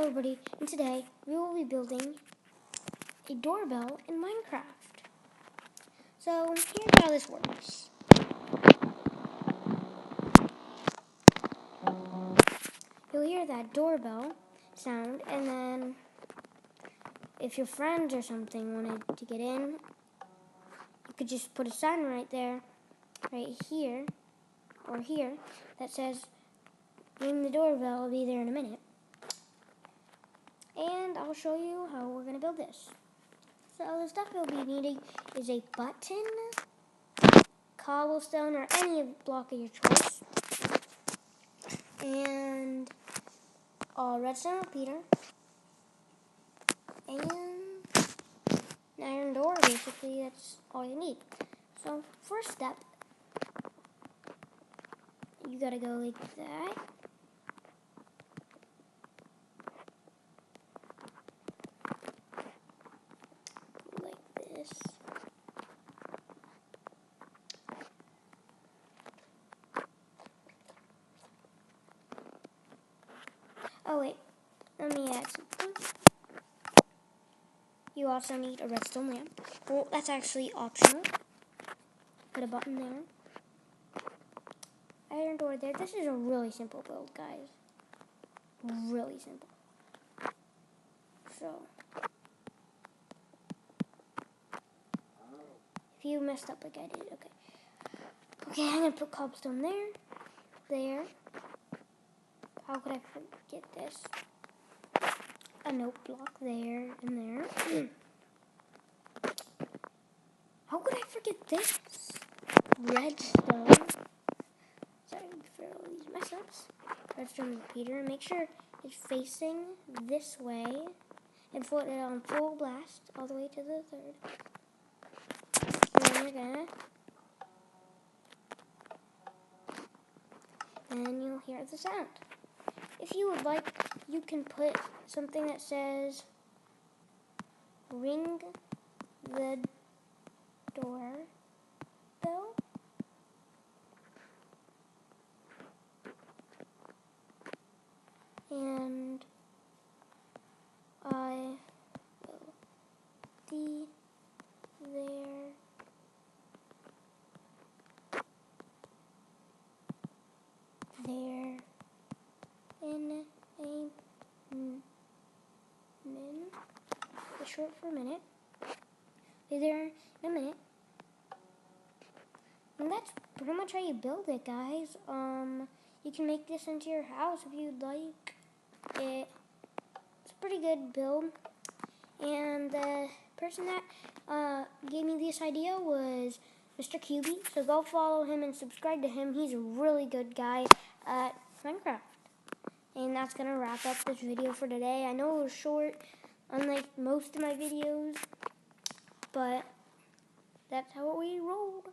everybody, and today we will be building a doorbell in Minecraft. So here's how this works. You'll hear that doorbell sound, and then if your friends or something wanted to get in, you could just put a sign right there, right here, or here, that says, ring the doorbell, I'll be there in a minute. And I'll show you how we're going to build this. So the stuff you'll be needing is a button, cobblestone, or any block of your choice, and redstone repeater, and an iron door. Basically, that's all you need. So first step, you gotta go like that. Like this. Oh wait, let me add something. You also need a redstone lamp. Well, that's actually optional. Put a button there. Iron door there. This is a really simple build, guys. Really simple. So, if you messed up like I did, okay. Okay, I'm gonna put cobblestone there, there. How could I forget this? A note block there and there. How could I forget this? Redstone. Sorry for all these mess ups. Redstone repeater. Make sure it's facing this way and put it on full blast all the way to the third. And then you're gonna. And you'll hear the sound. If you would like, you can put something that says ring the doorbell. And I will be there in a minute. It's short for a minute. Be there in a minute. And that's pretty much how you build it, guys. You can make this into your house if you'd like. It's a pretty good build. And the person that gave me this idea was Mr. QB. So go follow him and subscribe to him. He's a really good guy at Minecraft. And that's going to wrap up this video for today. I know it was short, unlike most of my videos, but that's how we rolled.